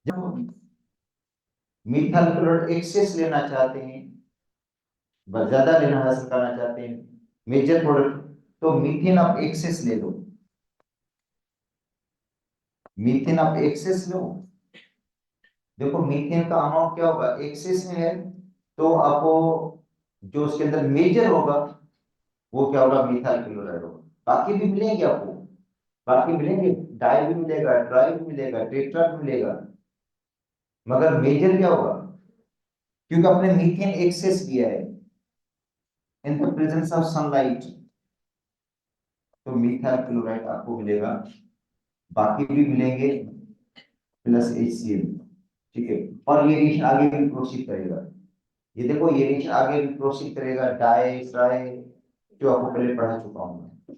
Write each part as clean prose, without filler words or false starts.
जब methyl chloride access लेना चाहते हैं, बस ज्यादा लेना हासिल करना चाहते हैं मेजर प्रोडक्ट, तो मीथेन आप एक्सेस ले लो। मीथेन आप एक्सेस लो। देखो मीथेन का अमाउंट क्या होगा, एक्सेस में है तो आपको जो उसके अंदर मेजर होगा वो क्या होगा, मिथाइल क्लोराइड होगा। बाकी भी मिलेंगे आपको, बाकी मिलेंगे, डाई भी मिलेगा, ट्राई भी मिलेगा, टेट्रा भी मिलेगा, मगर मेजर क्या होगा, क्योंकि आपने मीथेन एक्सेस किया है in the presence of sunlight, तो मिथाइल क्लोराइड आपको मिलेगा। बाकी भी मिलेंगे प्लस HCl। ठीक है, और ये रिएक्शन आगे भी प्रोसीड करेगा। ये देखो ये रिएक्शन आगे भी प्रोसीड करेगा, डाई ट्राई, जो आपको पहले पढ़ा चुका हूं मैं।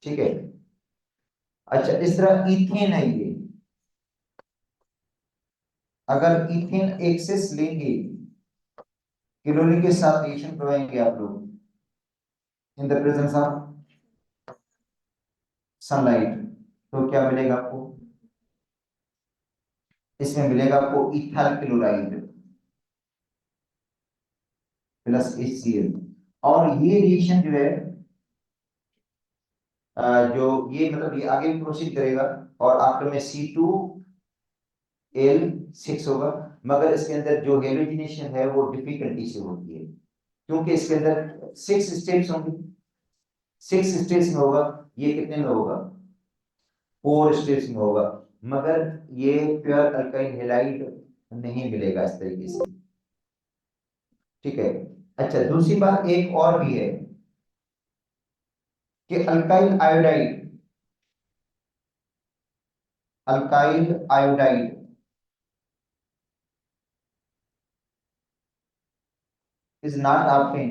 ठीक है। अच्छा, इस तरह इथेन है ये, अगर इथेन एक्सेस लेंगे, क्लोरीन के साथ रिएक्शन करवाएंगे आप लोग in the presence of sunlight, तो क्या मिलेगा आपको, इसमें मिलेगा आपको इथाइल क्लोराइड प्लस HCl। और ये रिएक्शन जो है जो ये मतलब ये आगे भी प्रोसीड करेगा, और आफ्टर में C2L6 होगा, मगर इसके अंदर जो हेलोजिनेशन है वो डिफिकल्टी से होती है, क्योंकि इसके अंदर 6 स्टेप्स होंगे। 6 स्टेप्स में होगा, ये कितने में होगा, 4 स्टेप्स में होगा, मगर ये प्योर अल्काइल हेलाइड नहीं मिलेगा इस तरीके से। ठीक है। अच्छा, दूसरी बात एक और भी है कि alkyl iodide is not obtained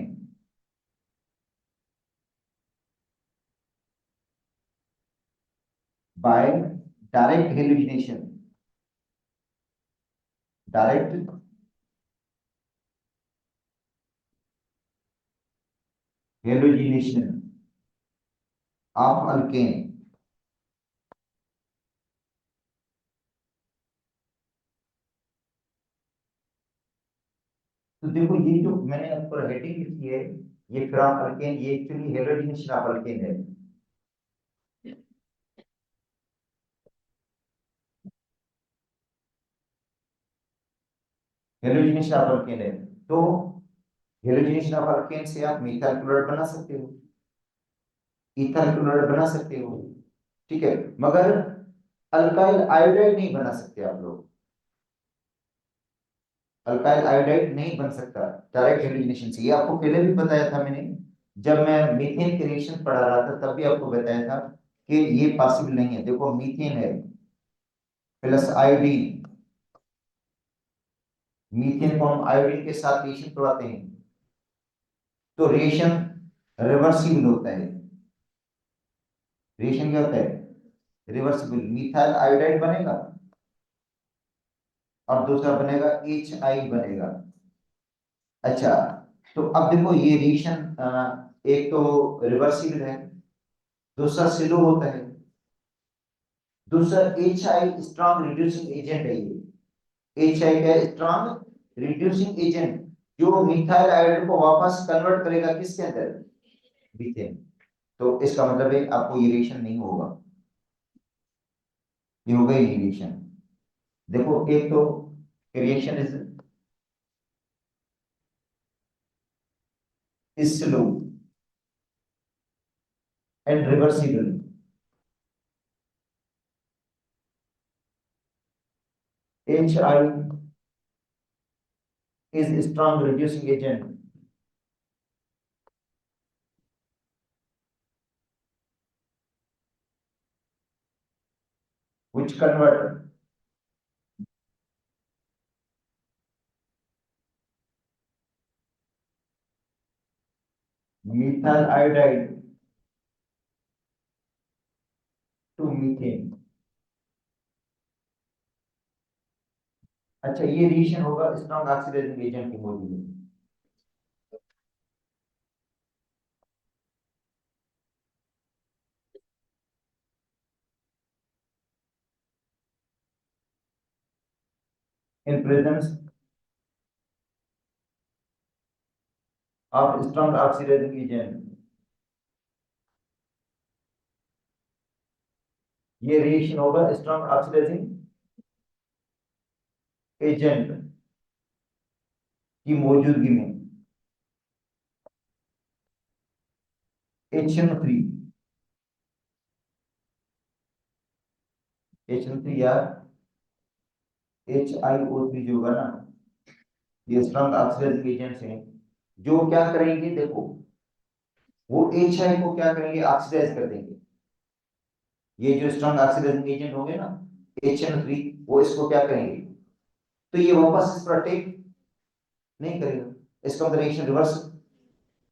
by direct halogenation. Direct halogenation of alkane. तो देखो ये जो मैंने आपको हेडिंग लिखी है, ये फ्रॉम अल्केन, ये एक्चुअली हेलोजिनेशन ऑफ अल्केन है। हेलोजिनेशन ऑफ अल्केन है, तो हेलोजिनेशन ऑफ अल्केन से आप मिथाइल क्लोराइड बना सकते हो, इथाइल क्लोराइड बना सकते हो। ठीक है, मगर अल्काइल आयोडाइड नहीं बना सकते आप लोग। अल्काइल आयोडाइड नहीं बन सकता डायरेक्ट हेलोजिनेशन से, ये आपको पहले भी बताया था मैंने, जब मैं मीथेन के रिएक्शन पढ़ा रहा था तब भी आपको बताया था कि ये पॉसिबल नहीं है। देखो मीथेन है प्लस आयोडीन, मीथेन को हम आयोडीन के साथ रिएक्शन करवाते हैं तो रिएक्शन रिवर्सिबल होता है। रिएक्शन क्या होता है, रिवर्सिबल, मिथाइल आयोडाइड बनेगा और दूसरा बनेगा HI बनेगा। अच्छा, तो अब देखो ये रिएक्शन एक तो रिवर्सिबल है, दूसरा स्लो होता है, दूसरा HI स्ट्रॉन्ग रिड्यूसिंग एजेंट है। ये HI का स्ट्रॉन्ग रिड्यूसिंग एजेंट जो मिथाइल आयोडाइड को वापस कन्वर्ट करेगा किसके अंदर, मीथेन। तो इसका मतलब है आपको ये रिएक्शन नहीं होगा, ये होगा ही नहीं रिएक्शन। देखो एक तो reaction is slow and reversible. HI is strong reducing agent which convert methyl iodide to methane। अच्छा, ये रिएक्शन होगा स्ट्रॉन्ग ऑक्सीडाइजिंग एजेंट की मौजूदगी में। in presence of strong oxidizing agent। ये रिएक्शन होगा स्ट्रॉन्ग ऑक्सीडाइजिंग एजेंट की मौजूदगी में। HNO3 HNO3 या HIO3 जो होगा ना, ये स्ट्रॉन्ग ऑक्सीडाइजिंग एजेंट्स हैं जो क्या करेंगे, देखो वो HI को क्या करेंगे, ऑक्सीडाइज कर देंगे। ये जो स्ट्रॉन्ग ऑक्सीडाइजिंग एजेंट होंगे ना HNO3, वो इसको क्या करेंगे, तो ये वापस इस पर अटैक नहीं करेगा, इसका मतलब रिएक्शन रिवर्स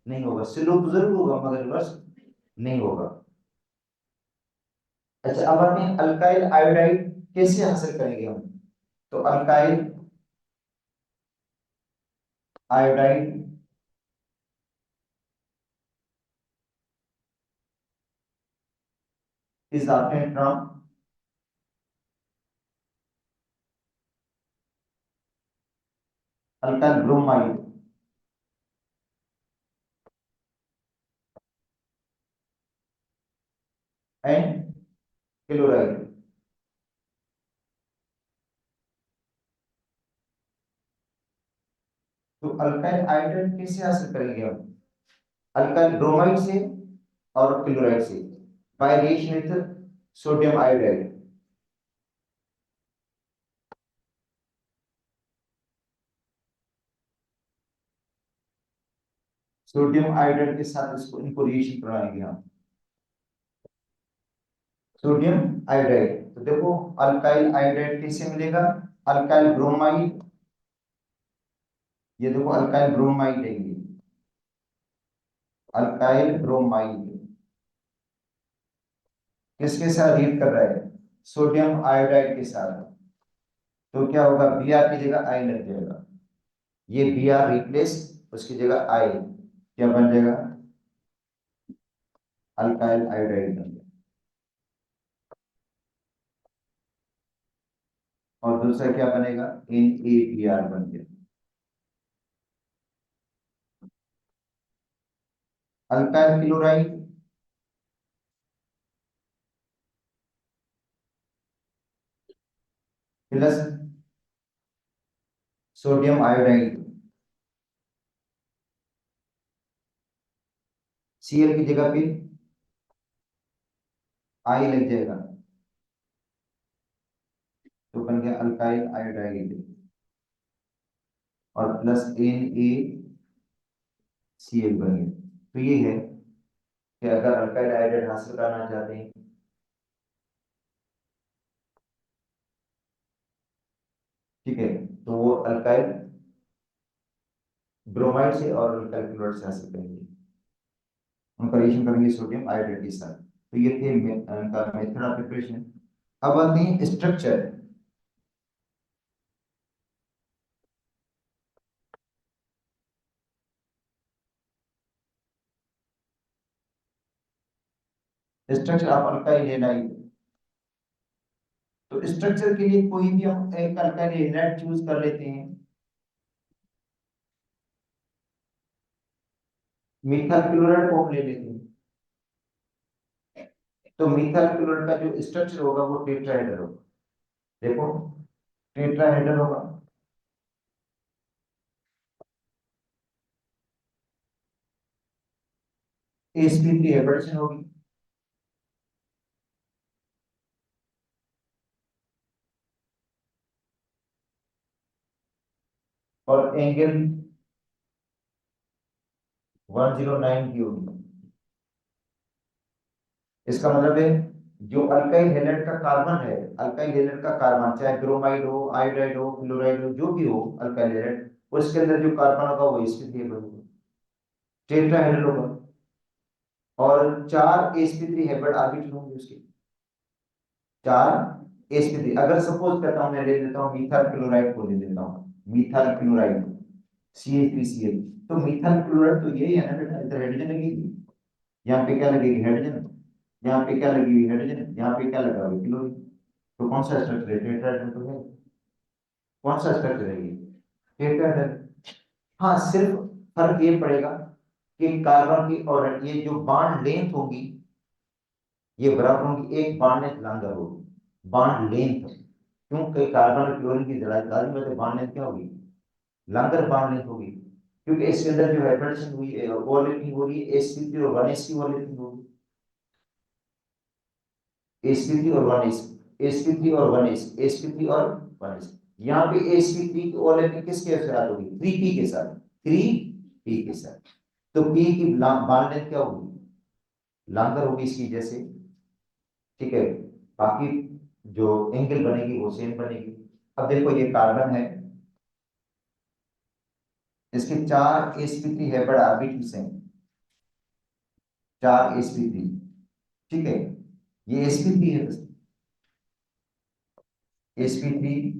नहीं होगा, स्लो तो जरूर होगा मगर रिवर्स नहीं होगा। अच्छा, अब आते हैं अल्काइल आयोडाइड कैसे हासिल करेंगे हम। तो alkyl iodide is obtained from alkyl bromide and chloride. तो अल्काइल आयोडाइड कैसे हासिल करेंगे हम, अल्काइल ब्रोमाइड से और क्लोराइड से, by reaction with sodium iodide. Sodium iodide के साथ इसको इनको रिएक्शन कराएंगे हम, सोडियम आयोडाइड। तो देखो अल्काइल आयोडाइड कैसे मिलेगा, अल्काइल ब्रोमाइड, ये देखो अल्काइल ब्रोमाइड है, ये अल्काइल ब्रोमाइड किसके साथ रिएक्ट कर रहा है, सोडियम आयोडाइड के साथ। तो क्या होगा, Br की जगह आई लग जाएगा, ये Br रिप्लेस, उसकी जगह आई, क्या बन जाएगा, अल्काइल आयोडाइड बन जाएगा। और दूसरा क्या बनेगा, NaBr बन गया। Alkyl chloride plus sodium iodide, Cl की जगह पे आई लग जाएगा, तो बन गया अल्काइल आयोडाइड, और प्लस NaCl बन गया। तो ये है कि अगर अल्काइल आयोडाइड हासिल करना चाहते हैं, ठीक है, तो वो अल्काइल ब्रोमाइड से और अल्काइल क्लोराइड से हासिल करेंगे, उनका रिएक्शन करेंगे सोडियम आयोडाइड के साथ। तो ये थे उनका मेथड ऑफ प्रिपरेशन। अब आते हैं structure. Structure of alkyl halide. तो स्ट्रक्चर के लिए कोई भी हम एक अल्काइल हैलाइड चूज कर लेते हैं। मिथाइल क्लोराइड को हम ले लेते हैं, तो मिथाइल क्लोराइड का जो स्ट्रक्चर होगा वो टेट्राहेड्रल होगा, देखो टेट्राहेड्रल होगा। sp3 हाइब्रिडेशन होगी, और एंगल 109 की होगी। इसका मतलब है जो अल्काइल हैलाइड का कार्बन है, अल्काइल हैलाइड का कार्बन चाहे ब्रोमाइड हो, आयोडाइड हो, क्लोराइड हो, जो भी हो अल्काइल हैलाइड, उसके अंदर जो कार्बन होगा वो sp3 होगा, टेट्राहेड्रल होगा। और 4 sp3 हैब्रिड ऑर्बिटल होंगे उसके, 4 sp3। अगर सपोज करता हूं, मैं ले लेता हूं मिथाइल क्लोराइड को ले लेता हूं, मिथाइल क्लोराइड CH3Cl। तो मिथाइल क्लोराइड तो यही है ना बेटा, इधर हाइड्रोजन लगेगी, यहाँ पे क्या लगेगी, हाइड्रोजन, यहाँ पे क्या लगेगी, हाइड्रोजन, यहाँ पे क्या लगा हुआ है, क्लोरीन। तो कौन सा स्ट्रक्चर है, टेट्राहेड्रल तो है। कौन सा स्ट्रक्चर है ये? टेट्राहेड्रल। हाँ, सिर्फ फर्क ये पड़ेगा कि कार्बन की और ये जो बॉन्ड लेंथ होगी ये बराबर होगी, एक बॉन्ड लेंथ लंगर होगी, बॉन्ड लेंथ। क्योंकि कार्बन और क्लोरीन की जलाजमी में बॉन्ड लेंथ क्या होगी? लंगर बॉन्ड लेंथ होगी, क्योंकि इसके अंदर जो हाइड्रोजन हुई है ओवरलैपिंग हो रही है, sp3 और 1s की ओवरलैपिंग होगी, sp3 और 1s, sp3 और 1s, sp3 और 1s। यहाँ पे sp3 की ओवरलैपिंग किसके साथ होगी? 3p के साथ, 3p के साथ। तो p की बॉन्ड लेंथ क्या होगी? लंगर होगी इसकी जैसे, ठीक है। बाकी जो एंगल बनेगी वो सेम बनेगी। अब देखो ये कार्बन है, इसके 4 sp3 है, बड़ा ऑर्बिटल्स हैं, 4 sp3, ठीक है। ये sp3 है, sp3,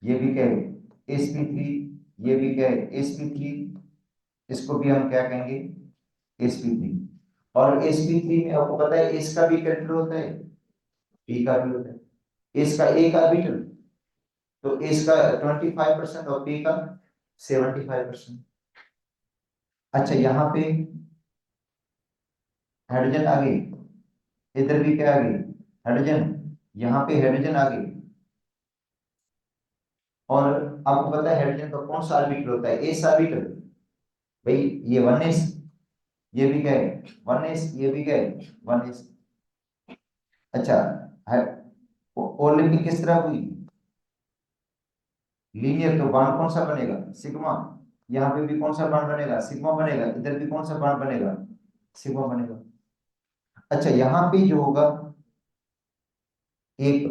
ये भी क्या है? sp3, ये भी क्या है? sp3, इसको भी हम क्या कहेंगे? sp3। और sp3 में आपको पता है इसका भी कैपिटल होता है, p का भी होता है, इसका एक ऑर्बिटल, तो इसका 25% और p का 75%। अच्छा, यहाँ पे हाइड्रोजन आ गई, इधर भी क्या आ गई? हाइड्रोजन, यहाँ पे हाइड्रोजन आ गई। और आपको पता है हाइड्रोजन का कौन सा ऑर्बिटल होता है? S orbital. भाई ये 1s, ये भी क्या है? 1s, ये भी क्या है? 1s। अच्छा, ओवरलैपिंग किस तरह हुई? लीनियर, तो बॉन्ड कौन सा बनेगा? सिग्मा। यहाँ पे भी कौन सा बॉन्ड बनेगा? सिग्मा बनेगा। इधर भी कौन सा बॉन्ड बनेगा? सिग्मा बनेगा। अच्छा, यहाँ पे जो होगा एक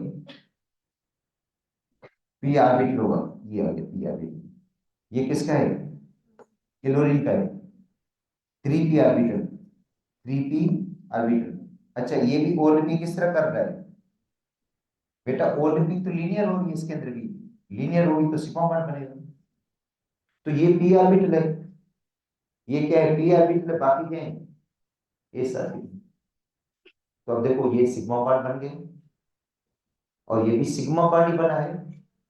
पी ऑर्बिटल होगा, ये आ गया पी ऑर्बिटल, ये किसका है? क्लोरीन का है, 3p ऑर्बिटल, 3p ऑर्बिटल। अच्छा, ये भी ओवरलैपिंग किस तरह कर रहा है? बेटा ओवरलैपिंग तो लीनियर होगी, इसके अंदर भी लीनियर होगी, तो सिग्मा बॉन्ड बनेगा। तो ये p ऑर्बिटल है, ये क्या है? p ऑर्बिटल है, बाकी क्या है? S orbital. तो अब देखो ये सिग्मा बॉन्ड बन गए, और ये भी सिग्मा बॉन्ड ही बना है,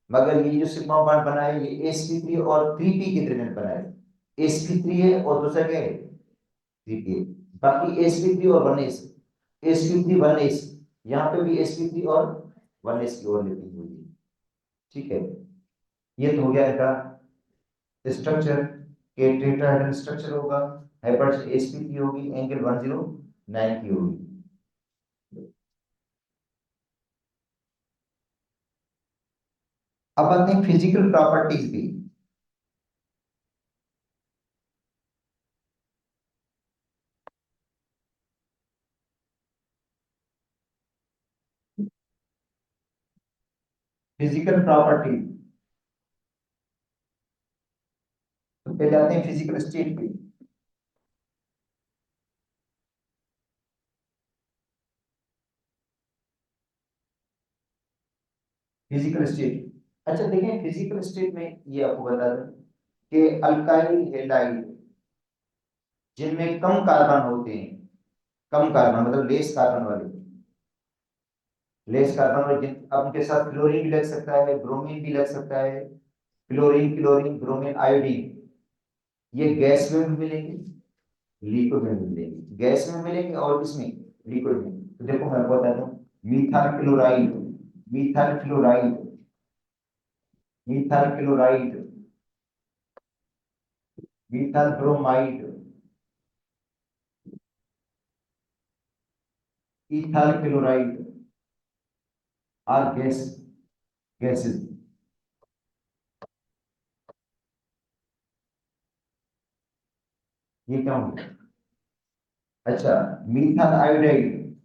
मगर ये जो सिग्मा बॉन्ड बना है ये sp3 और 3p के दरमियान बना है। sp3 है और दूसरा क्या है? 3p है। बाकी sp3 और 1s, sp3 1s, यहाँ पे भी sp3 और 1s की ओवरलैपिंग हुई है, ठीक है। ये तो हो गया इनका स्ट्रक्चर, के टेट्राहेड्रल स्ट्रक्चर होगा, हाइपरटेंशन sp3 होगी, एंगल 109 की होगी। अब आते हैं फिजिकल प्रॉपर्टीज भी। फिजिकल प्रॉपर्टीज, तो पहले आते हैं फिजिकल स्टेट पे। फिजिकल स्टेट, अच्छा देखें फिजिकल स्टेट में ये आपको बता दें कि अल्काइल हैलाइड जिनमें कम कार्बन होते हैं, कम कार्बन मतलब लेस कार्बन वाले, लेस कार्बन वाले जिन, अब उनके साथ क्लोरीन भी लग सकता है, ब्रोमीन भी लग सकता है, क्लोरीन क्लोरीन ब्रोमीन आयोडीन, ये गैस में भी मिलेंगे, लिक्विड में भी मिलेंगे। गैस में मिलेंगे और इसमें लिक्विड में, तो देखो मैं आपको बताता हूँ, methyl chloride, methyl chloride, methyl chloride, methyl bromide, ethyl chloride are gas, gases. ये क्या होंगे? अच्छा, मीथाल आयोडाइड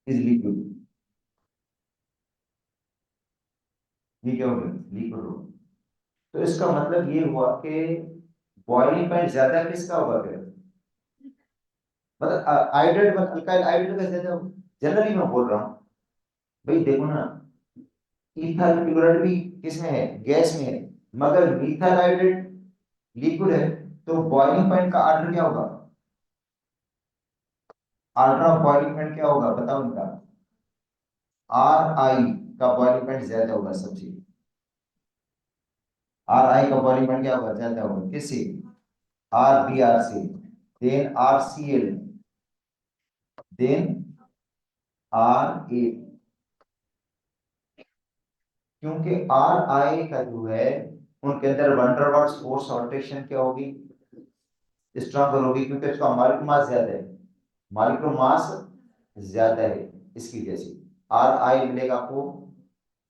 इज लिक्विड, ये क्या होगा? लिक्विड होगा। तो इसका मतलब ये हुआ कि बॉइलिंग पॉइंट ज्यादा किसका होगा फिर? मतलब आयोडाइड मतलब अल्काइल आयोडाइड का ज्यादा, जनरली मैं बोल रहा हूँ। भाई देखो ना, इथाइल क्लोराइड भी किसमें है? गैस में है, मगर मीथाइल आयोडाइड लिक्विड है, तो बॉइलिंग पॉइंट का आर्डर क्या होगा? आर्डर ऑफ बॉइलिंग पॉइंट क्या होगा बताओ इनका? आर आई, का बॉइलिंग पॉइंट ज्यादा होगा सबसे। आर आई का बॉइलिंग पॉइंट क्या होगा, ज्यादा होगा किससे, आर बी आर से, then R C L, then R A. क्योंकि आर आई का जो है उनके अंदर वंडरवाल्स फोर्स ऑल्ट्रेशन क्या होगी, स्ट्रॉन्गर होगी, क्योंकि उसका मॉलिक्यूलर मास ज्यादा है, मॉलिक्यूलर मास ज्यादा है, इसकी वजह से आर आई मिलेगा आपको।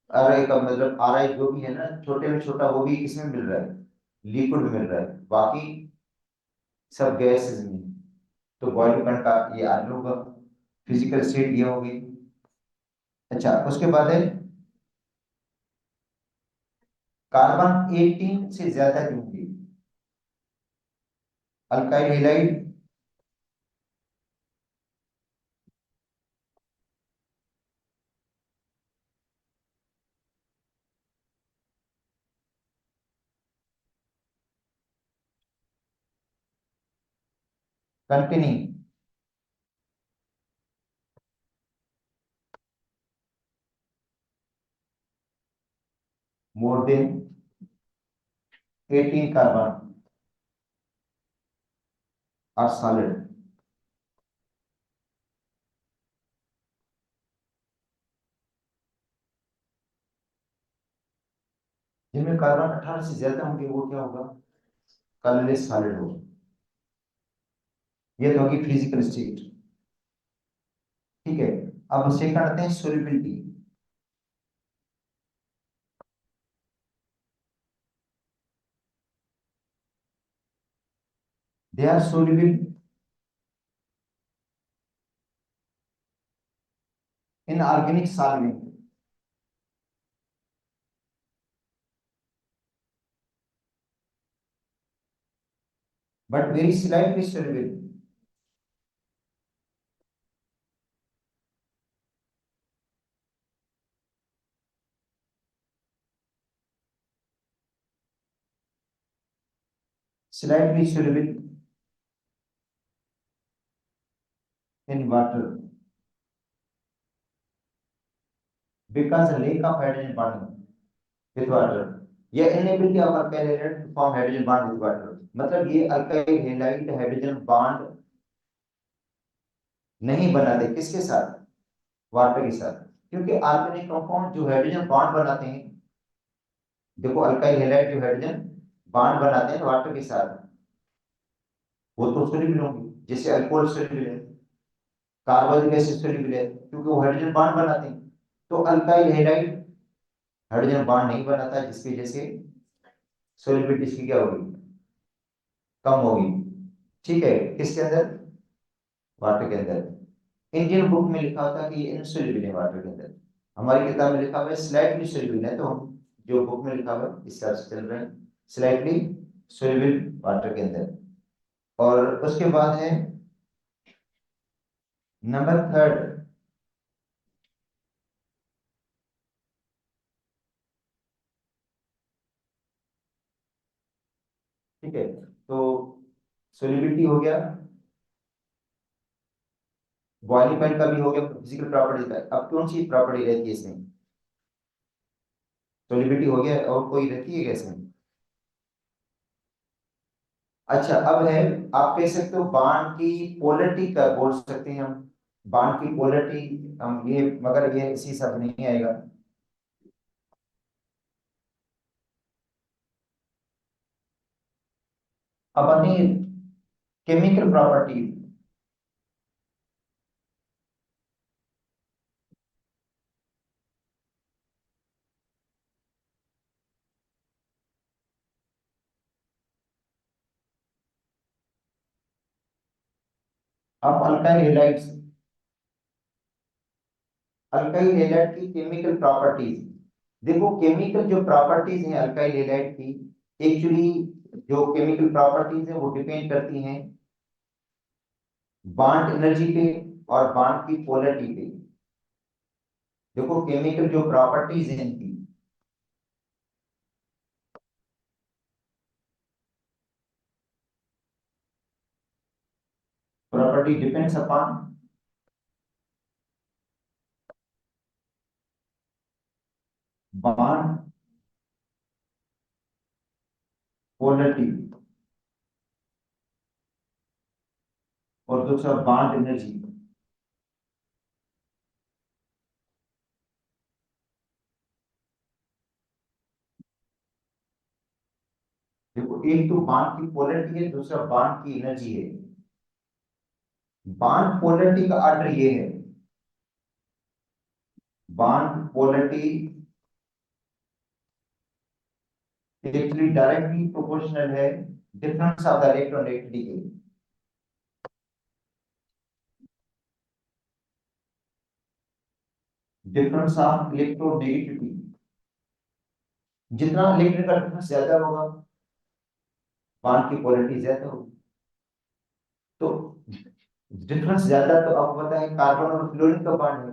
आर आई का मतलब आर आई जो भी है ना, छोटे में छोटा, वो भी किसमें मिल रहा है, लिक्विड में मिल रहा है, बाकी सब गैसेस में। तो बॉइलिंग पॉइंट का ये आर होगा, फिजिकल स्टेट ये होगी। अच्छा, उसके बाद है कार्बन 18 से ज्यादा क्यों होगी, alkyl halide, containing more than 18 carbon are solid. जिनमें कार्बन 18 से ज्यादा होंगे वो क्या होगा, कलरलेस सॉलिड होगा। ये तो होगी फिजिकल स्टेट। ठीक है, अब चेक करते हैं solubility. They are soluble in organic solvent, but very slightly soluble. Slightly soluble in water because lack of hydrogen bonding with water, या inability of alkyl halide to form hydrogen bond with water. मतलब ये alkyl halide hydrogen bond नहीं बनाते किसके साथ, water के साथ। क्योंकि ऑर्गेनिक कंपाउंड जो हाइड्रोजन बॉन्ड बनाते हैं, देखो अल्काइल हैलाइड जो हाइड्रोजन बॉन्ड बनाते हैं वाटर के साथ, वो तो सोल्यूबल होंगे, जैसे अल्कोहल सोल्यूबल है, कार्बोनिक एसिड सोल्यूबल है, क्योंकि वो हाइड्रोजन बॉन्ड बनाते हैं। तो अल्काइल हैलाइड हाइड्रोजन बॉन्ड नहीं बनाता, जिसकी वजह से सोल्यूबिलिटी इसकी क्या होगी, कम होगी। ठीक है, किसके अंदर, वाटर के अंदर। इंडियन बुक में लिखा होता है कि ये इनसोल्यूबल है वाटर के अंदर, हमारी किताब में लिखा हुआ है स्लाइटली सोल्यूबल है, तो हम जो बुक में लिखा हुआ है इस हिसाब से चल रहे हैं, स्लाइटली सोल्यूबल वाटर के अंदर। और उसके बाद है नंबर थर्ड। ठीक है, तो सोल्यूबिलिटी हो गया, बॉइलिंग पॉइंट का भी हो गया, फिजिकल प्रॉपर्टी का। अब कौन सी प्रॉपर्टी रहती है इसमें, सोल्यूबिलिटी हो गया, और कोई रहती है क्या इसमें। अच्छा, अब है, आप कह सकते हो बाण की पोलरिटी का बोल सकते हैं हम, बाण की पोलरिटी हम ये, मगर ये इसी शब्द नहीं आएगा। अब अपनी केमिकल प्रॉपर्टी, अब अल्काइल हैलाइड्स, अल्काइल हैलाइड की केमिकल प्रॉपर्टीज। देखो केमिकल जो प्रॉपर्टीज हैं अल्काइल हैलाइड की, एक्चुअली जो केमिकल प्रॉपर्टीज है वो डिपेंड करती हैं बॉन्ड एनर्जी पे और बॉन्ड की पोलरिटी पे। देखो केमिकल जो प्रॉपर्टीज हैं इनकी, property depends upon bond polarity और दूसरा बॉन्ड एनर्जी। देखो एक तो बॉन्ड की पोलरिटी है, दूसरा बॉन्ड की एनर्जी है। बॉन्ड पोलरिटी का ऑर्डर ये है, bond polarity actually directly proportional है डिफरेंस ऑफ द इलेक्ट्रोनेगेटिविटी के। डिफरेंस ऑफ इलेक्ट्रोनेगेटिविटी, जितना इलेक्ट्रिक का डिफरेंस ज्यादा होगा बॉन्ड की पोलरिटी ज्यादा होगी। तो डिफरेंस ज्यादा, तो आपको पता है कार्बन और फ्लोरीन का बॉन्ड है,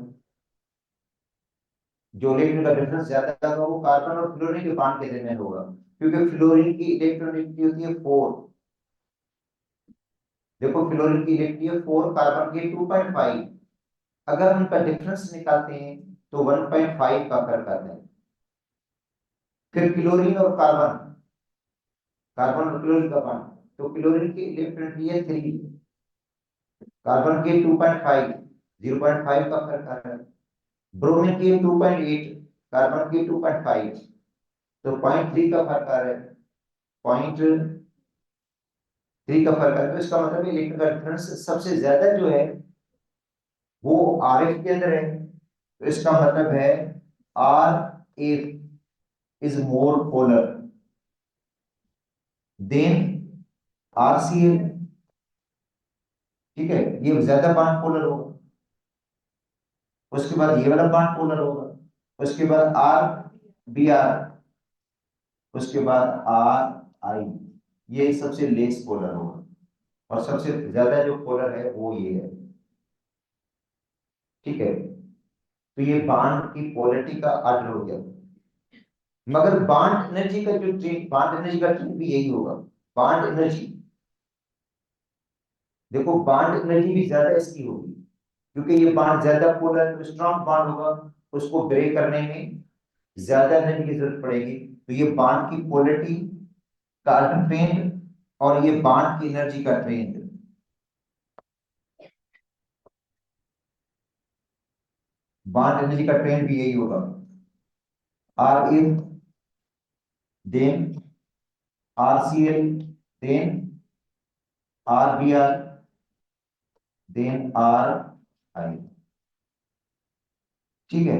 जो इलेक्ट्रिक का डिफरेंस ज्यादा होगा वो कार्बन और फ्लोरीन के बॉन्ड के दरमियान होगा, क्योंकि फ्लोरीन की इलेक्ट्रोनेगेटिविटी होती है 4। देखो फ्लोरीन की इलेक्ट्रिक है 4, कार्बन की 2.5। अगर उनका डिफरेंस निकालते हैं तो 1.5 का फर्क आता है। फिर क्लोरीन और कार्बन, कार्बन और क्लोरीन का बॉन्ड, तो क्लोरीन की इलेक्ट्रोनेगेटिविटी है 3, कार्बन की 2.5, 0.5 का फर्क आ रहा है। ब्रोमीन की 2.8, कार्बन की 2.5, तो 0.3 का फर्क आ रहा है। 0.3 का फर्क आ रहा है, तो इसका मतलब इलेक्ट्रिक का डिफरेंस सबसे ज्यादा जो है वो आरएफ के अंदर है। तो इसका मतलब है R F is more polar than RCl. ठीक है, ये ज्यादा बॉन्ड पोलर होगा। उसके बाद ये वाला बॉन्ड पोलर होगा, उसके बाद आर बी आर, उसके बाद आर आई, ये सबसे लेस पोलर होगा। और सबसे ज्यादा जो पोलर है वो ये है। ठीक है, तो ये बॉन्ड की पोलरिटी का ऑर्डर हो गया। मगर बॉन्ड एनर्जी का जो ट्रेंड, बॉन्ड एनर्जी का ट्रेंड भी यही होगा। बॉन्ड एनर्जी, देखो बॉन्ड एनर्जी भी ज्यादा इसकी होगी, क्योंकि ये बॉन्ड ज्यादा पोलर स्ट्रॉन्ग बॉन्ड होगा, उसको ब्रेक करने में ज्यादा एनर्जी की जरूरत पड़ेगी। तो ये बॉन्ड की पोलरिटी का ट्रेंड और ये बॉन्ड की एनर्जी का ट्रेंड, बॉन्ड एनर्जी का ट्रेंड भी यही होगा। R in then R C L then R B R then R I. ठीक है।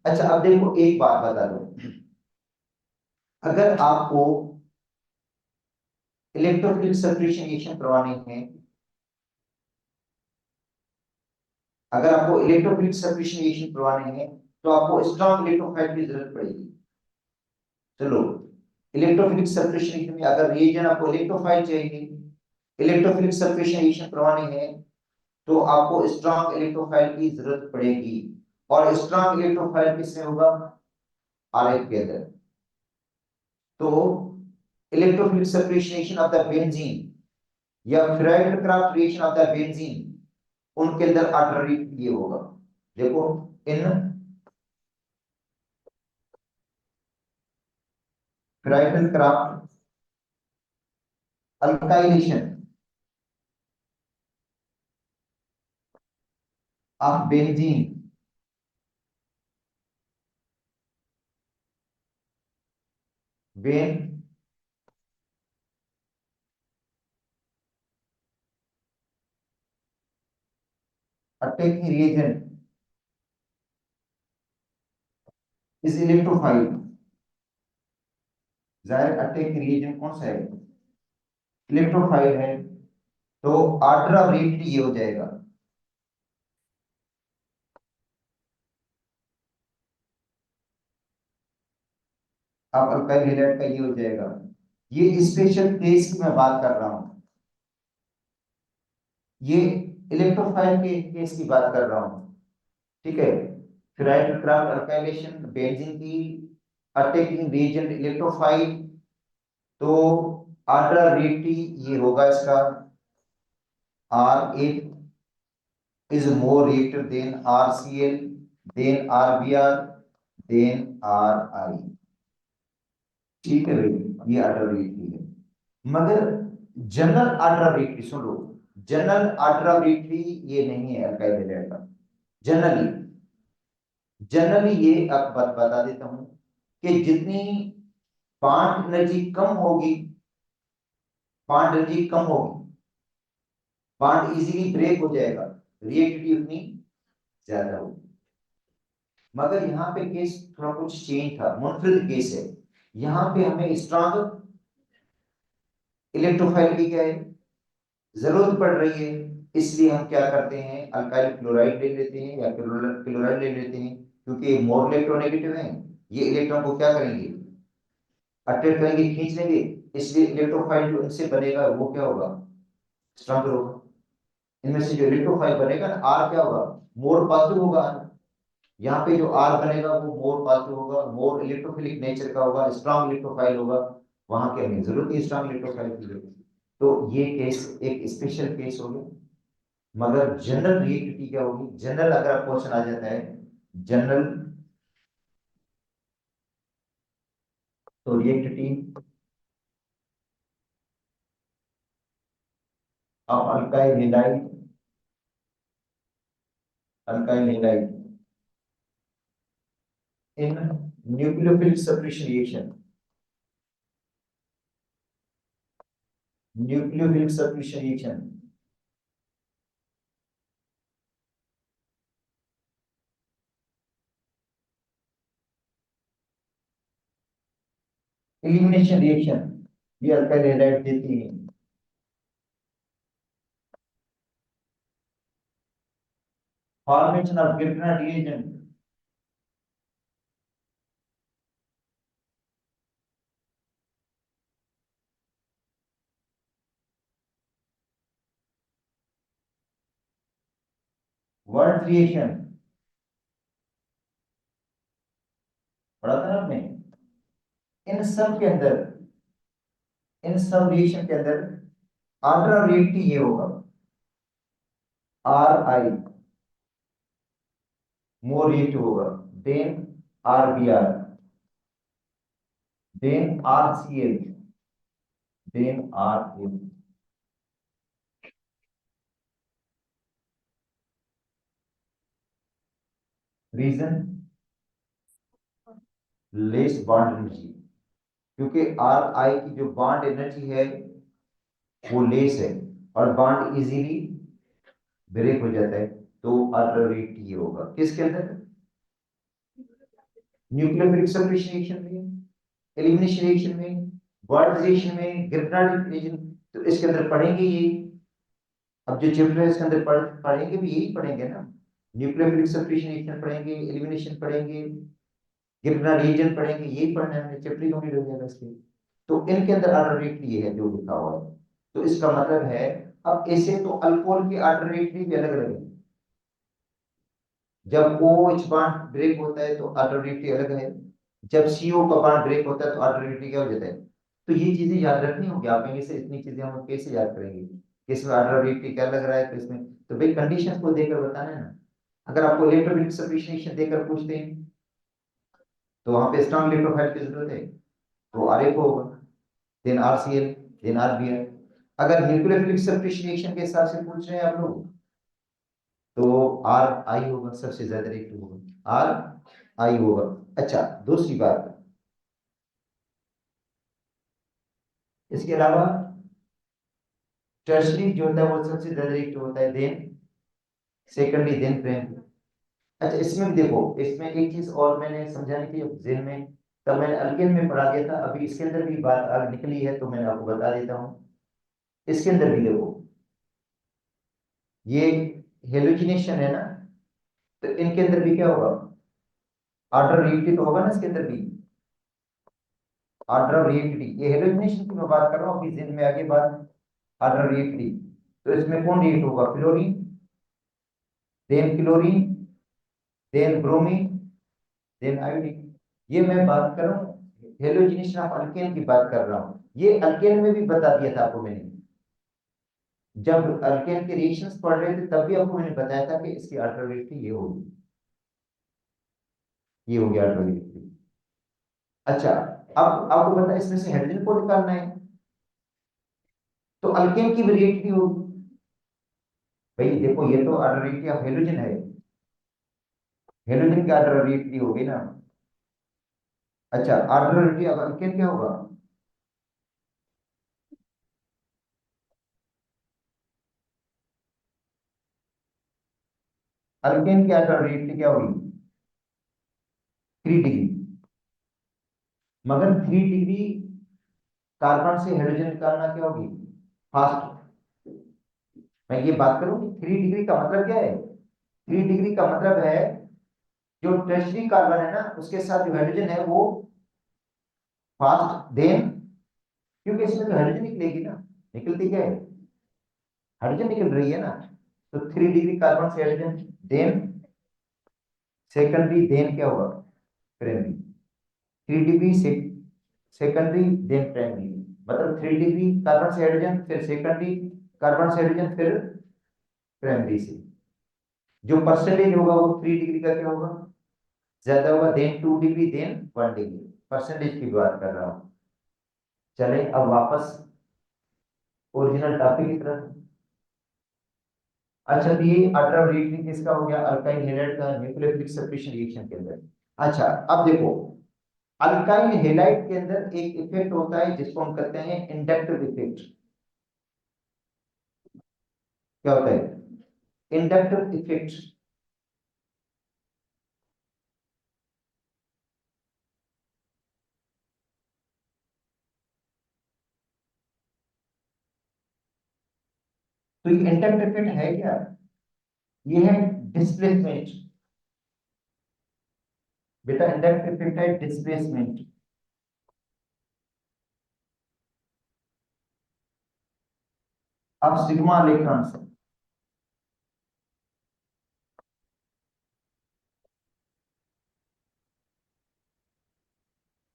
अच्छा अब देखो एक बात बता दो, अगर आपको इलेक्ट्रोफिलिक सब्स्टिट्यूशन करवानी है, अगर आपको इलेक्ट्रोफिलिक सब्स्टिट्यूशन करवानी है तो आपको स्ट्रॉन्ग इलेक्ट्रोफाइल की जरूरत पड़ेगी। चलो, इलेक्ट्रोफिलिक सब्स्टिट्यूशन में अगर रिएजन आपको इलेक्ट्रोफाइल चाहिए, इलेक्ट्रोफिलिक सब्स्टिट्यूशन करवानी है तो आपको स्ट्रॉन्ग इलेक्ट्रोफाइल की जरूरत पड़ेगी। और स्ट्रॉन्ग इलेक्ट्रोफाइल किसमें होगा? आरएफ के अंदर। तो electrophilic substitution of the benzene या Friedel crafts reaction of the benzene, उनके अंदर ऑर्डर ये होगा। देखो in Friedel crafts alkylation of benzene, when attacking reagent is electrophile, जाहिर अटैक रिएजेंट कौन सा है? इलेक्ट्रोफाइल है, तो ऑर्डर ऑफ रिएक्शन ये हो जाएगा। आप अल्काइल हैलाइड का ये हो जाएगा। ये स्पेशल केस की मैं बात कर रहा हूं, ये इलेक्ट्रोफाइल के केस की बात कर रहा हूं। ठीक है, फ्राइड क्राफ्ट अल्काइलेशन बेंजीन की अटैकिंग रिएजेंट इलेक्ट्रोफाइल, तो ऑर्डर रिएक्टिव ये होगा इसका R F is more reactive than RCl, than RBr, then RI। ठीक है भाई, ये अल्टरनेटिव है। मगर जनरल अल्टरनेटिव सुन लो, जनरल अल्टरनेटिव ये नहीं है अल्काइल हैलाइड का। जनरली, जनरली ये अब बता देता हूं कि जितनी बॉन्ड एनर्जी कम होगी, बॉन्ड एनर्जी कम होगी, बॉन्ड इजीली ब्रेक हो जाएगा, रिएक्टिविटी उतनी ज्यादा होगी। मगर यहाँ पे केस थोड़ा कुछ चेंज था, मुनफरिद केस है। यहाँ पे हमें स्ट्रॉन्ग इलेक्ट्रोफाइल की क्या है जरूरत पड़ रही है, इसलिए हम क्या करते हैं, अल्काइल क्लोराइड ले लेते हैं या क्लोराइड ले लेते हैं, क्योंकि ये मोर इलेक्ट्रोनेगेटिव है। ये इलेक्ट्रॉन को क्या करेंगे, अट्रैक्ट करेंगे, खींच लेंगे, इसलिए इलेक्ट्रोफाइल जो इनसे बनेगा वो क्या होगा, स्ट्रॉन्गर होगा। इनमें से जो इलेक्ट्रोफाइल बनेगा ना, आर क्या होगा, मोर पॉजिटिव होगा। यहाँ पे जो आर बनेगा वो मोर पॉजिटिव होगा, मोर इलेक्ट्रोफिलिक नेचर का होगा, स्ट्रॉन्ग इलेक्ट्रोफाइल होगा। वहां की हमें जरूरत है स्ट्रॉन्ग इलेक्ट्रोफाइल की। तो ये केस एक स्पेशल केस हो गया। मगर जनरल रिएक्टिविटी क्या होगी, जनरल अगर क्वेश्चन आ जाता है जनरल, तो reactivity of alkyl halide, alkyl halide in nucleophilic separation reaction, nucleophilic separation reaction, elimination reaction, ये अल्काइल हैलाइड देती है। Formation of gibberellin reagent, word reaction पढ़ा था ना आपने। इन सब के अंदर, इन सब रिएक्शन के अंदर आर्डर रिएक्टिव ये होगा, RI मोर रिएक्टिव होगा, then RBr, then RCl, then RL। Reason, less bond energy, क्योंकि RI की जो बॉन्ड एनर्जी है वो लेस है, और बॉन्ड इजीली ब्रेक हो जाता है। तो अल्टरनेट ये होगा किसके अंदर, न्यूक्लियोफिलिक सेपरेशन रिएक्शन में, एलिमिनेशन रिएक्शन में, बॉन्ड रिएक्शन में, गिब्रेलिन रिएक्शन। तो इसके अंदर पढ़ेंगे ये, अब जो चैप्टर है इसके अंदर पढ़ेंगे भी यही पढ़ेंगे ना, न्यूक्लियोफिलिक सेपरेशन रिएक्शन पढ़ेंगे, एलिमिनेशन पढ़ेंगे, गिब्रेलिन रिएक्शन पढ़ेंगे, यही पढ़ना है, चैप्टर कंप्लीट हो जाएगा इसके। तो इनके अंदर अल्टरनेट ये है जो लिखा हुआ है। तो इसका मतलब है, अब ऐसे तो अल्कोहल के अल्टरनेट भी अलग अलग है। जब OH बॉन्ड ब्रेक होता है तो अल्टरनेटिव अलग है, जब CO का बॉन्ड ब्रेक होता है तो अल्टरनेटिव क्या हो जाता है। तो ये चीजें याद रखनी होगी, आप इनमें से इतनी चीजें हम कैसे याद करेंगे, किसमें अल्टरनेटिव क्या लग रहा है किसमें। तो भाई कंडीशंस को देकर बताना है ना। अगर आपको इलेक्ट्रोफिलिक सब्स्टिट्यूशन देकर पूछते हैं तो वहां पे स्ट्रॉन्ग इलेक्ट्रोफाइल की जरूरत है, तो RF होगा, देन RCl, देन RBr। अगर न्यूक्लियोफिलिक सब्स्टिट्यूशन के हिसाब से पूछ रहे हैं आप लोग, तो RI होगा, सबसे ज्यादा रिएक्टिव होगा, RI होगा। अच्छा, दूसरी बात, इसके अलावा टर्शरी जो होता है वो सबसे ज्यादा रिएक्टिव होता है, देन सेकेंडरी, देन प्राइमरी। अच्छा, इसमें भी देखो, इसमें एक चीज और मैंने समझानी थी जेल में, तब मैंने अल्केन में पढ़ा दिया था, अभी इसके अंदर भी बात आगे निकली है तो मैंने आपको बता देता हूँ। इसके अंदर भी देखो, ये हेलोजिनेशन है ना, तो इनके अंदर भी क्या होगा, ऑर्डर रिएक्टिव तो होगा ना इसके अंदर भी, ऑर्डर रिएक्टिव। ये हेलोजिनेशन की मैं बात कर रहा हूँ, अभी जेल में आगे बात ऑर्डर रिएक्टिव। तो इसमें कौन रिएक्ट होगा, fluorine, then chlorine, then bromine, then iodine. ये मैं बात कर रहा हूँ हेलोजिनेशन ऑफ अल्केन की बात कर रहा हूँ, ये अल्केन में भी बता दिया था आपको मैंने। जब अल्केन के रिएक्शंस पढ़ रहे थे तब भी आपको मैंने बताया था कि इसकी अल्टरनेटिव ये होगी। ये हो गया अल्ट्रा। अच्छा, अब आपको पता है इसमें से हाइड्रोजन को निकालना है, तो अल्केन की रिएक्टिविटी होगी। भाई देखो ये तो ऑर्डर रिएक्टिविटी ऑफ हेलोजन है, हेलोजन की ऑर्डर रिएक्टिविटी होगी ना। अच्छा, ऑर्डर रिएक्टिविटी ऑफ अल्केन क्या होगा? अल्केन की ऑर्डर रिएक्टिविटी क्या होगी? 3 डिग्री। मगर 3 डिग्री कार्बन से हाइड्रोजन निकालना क्या होगी? फास्ट। मैं ये बात करूं कि 3 डिग्री का मतलब क्या है? 3 डिग्री का मतलब है जो टर्शरी कार्बन है ना उसके साथ जो हाइड्रोजन है वो फास्ट देन, क्योंकि इसमें तो हाइड्रोजन निकलेगी ना, निकलती क्या है? हाइड्रोजन निकल रही है ना। तो 3 डिग्री कार्बन से हाइड्रोजन, देन सेकेंडरी, देन क्या होगा? प्राइमरी। 3 डिग्री से सेकेंडरी, देन प्राइमरी। मतलब 3 डिग्री कार्बन से हाइड्रोजन, फिर सेकेंडरी कार्बन से हाइड्रोजन, फिर प्राइमरी से। जो परसेंटेज होगा वो 3 डिग्री का क्या होगा? ज्यादा होगा, then 2 degree, then 1 degree. Percentage की बात कर रहा हूं। चले अब वापस ओरिजिनल टॉपिक की तरफ। अच्छा, तो ये अल्ट्रा रिएक्शन किसका हो गया? अल्काइल हैलाइड का न्यूक्लियोफिलिक सेपरेशन रिएक्शन के अंदर। अच्छा, अब देखो अल्काइल हैलाइड के अंदर एक इफेक्ट होता है जिसको हम कहते हैं इंडक्टिव इफेक्ट। क्या होता है? Inductive effect. तो ये इंडक्टिव इफेक्ट है क्या? ये है डिस्प्लेसमेंट। बेटा इंडक्टिव इफेक्ट है डिस्प्लेसमेंट। अब सिग्मा इलेक्ट्रॉन्स,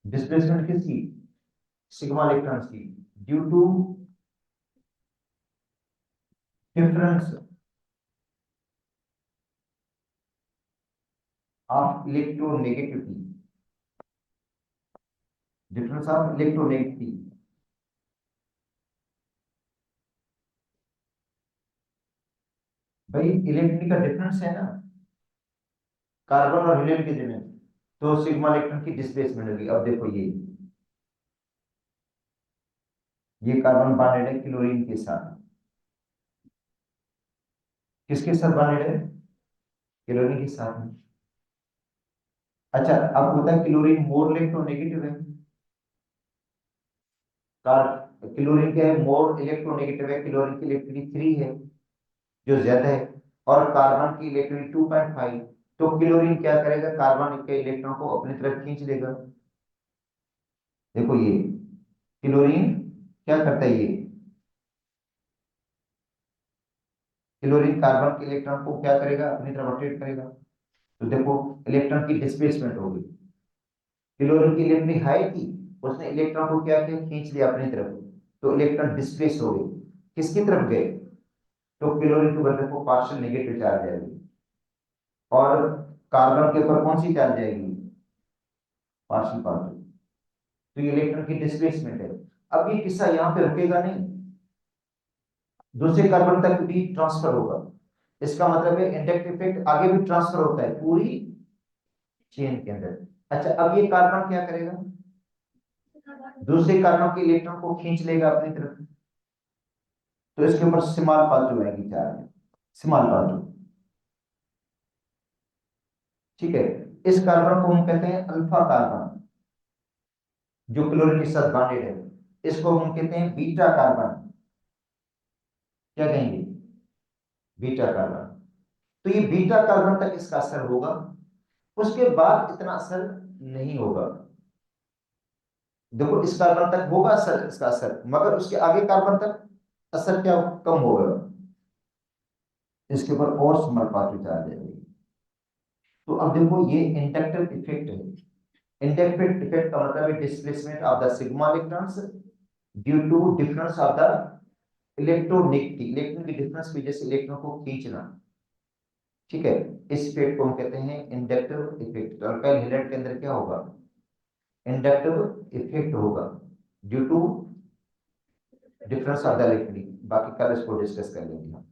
डिस्प्लेसमेंट किसकी? सिग्मा इलेक्ट्रॉन्स की, due to difference of electronegativity, difference of electronegativity. भाई इलेक्ट्रॉन का डिफरेंस है ना कार्बन और हीलियम के में, तो सिग्मा इलेक्ट्रॉन की डिस्प्लेसमेंट होगी। अब देखो ये कार्बन बॉन्डेड है क्लोरीन के साथ। किसके साथ बॉन्डेड है? क्लोरीन के साथ में। अच्छा, अब होता है क्लोरीन मोर इलेक्ट्रोनेगेटिव है। कार क्लोरीन क्या है? मोर इलेक्ट्रोनेगेटिव है, क्लोरीन की इलेक्ट्रिसिटी 3 है जो ज्यादा है, और कार्बन की इलेक्ट्रिसिटी 2.5। तो क्लोरीन क्या करेगा? कार्बन के इलेक्ट्रॉन को अपनी तरफ खींच लेगा। देखो ये क्लोरीन क्या करता है? ये क्लोरीन कार्बन के इलेक्ट्रॉन को क्या करेगा? अपनी तरफ रोटेट करेगा। तो देखो इलेक्ट्रॉन की डिस्प्लेसमेंट हो गई। क्लोरीन की इलेक्ट्रिक हाई थी, उसने इलेक्ट्रॉन को क्या किया? खींच लिया अपनी तरफ। तो इलेक्ट्रॉन डिस्प्लेस हो गए, किसकी तरफ गए? तो क्लोरीन के ऊपर देखो पार्शियल नेगेटिव चार्ज आएगी, और कार्बन के ऊपर कौन सी चार्ज आएगी? Partial positive. तो ये इलेक्ट्रॉन की डिस्प्लेसमेंट है। अब ये किस्सा यहाँ पे रुकेगा नहीं, दूसरे कार्बन तक भी ट्रांसफर होगा। इसका मतलब है इंडक्टिव इफेक्ट आगे भी ट्रांसफर होता है पूरी चेन के अंदर। अच्छा, अब ये कार्बन क्या करेगा? दूसरे कार्बन के इलेक्ट्रॉन को खींच लेगा अपनी तरफ। तो इसके ऊपर स्मॉल पॉजिटिव आएगी चार्ज, स्मॉल पॉजिटिव। ठीक है, इस कार्बन को हम कहते हैं अल्फा कार्बन, जो क्लोरीन के साथ बॉन्डेड है। इसको हम कहते हैं बीटा कार्बन। क्या कहेंगे? Beta carbon. तो ये बीटा कार्बन तक इसका असर होगा, उसके बाद इतना असर नहीं होगा। देखो इस कार्बन तक होगा असर, इसका असर, मगर उसके आगे कार्बन तक असर क्या कम होगा। इसके ऊपर और स्मॉल पॉजिटिव चार्ज है। तो अब देखो ये इंडक्टिव इफेक्ट है। इंडक्टिव इफेक्ट का मतलब है displacement of the sigma electrons due to difference of the electronegative, electron की डिफरेंस की वजह से इलेक्ट्रॉन को खींचना। ठीक है, इस इफेक्ट को हम कहते हैं इंडक्टिव इफेक्ट। तो अल्काइल हैलाइड के अंदर क्या होगा, इंडक्टिव इफेक्ट होगा due to difference of the electric. बाकी कल इसको डिस्कस कर लेंगे हम।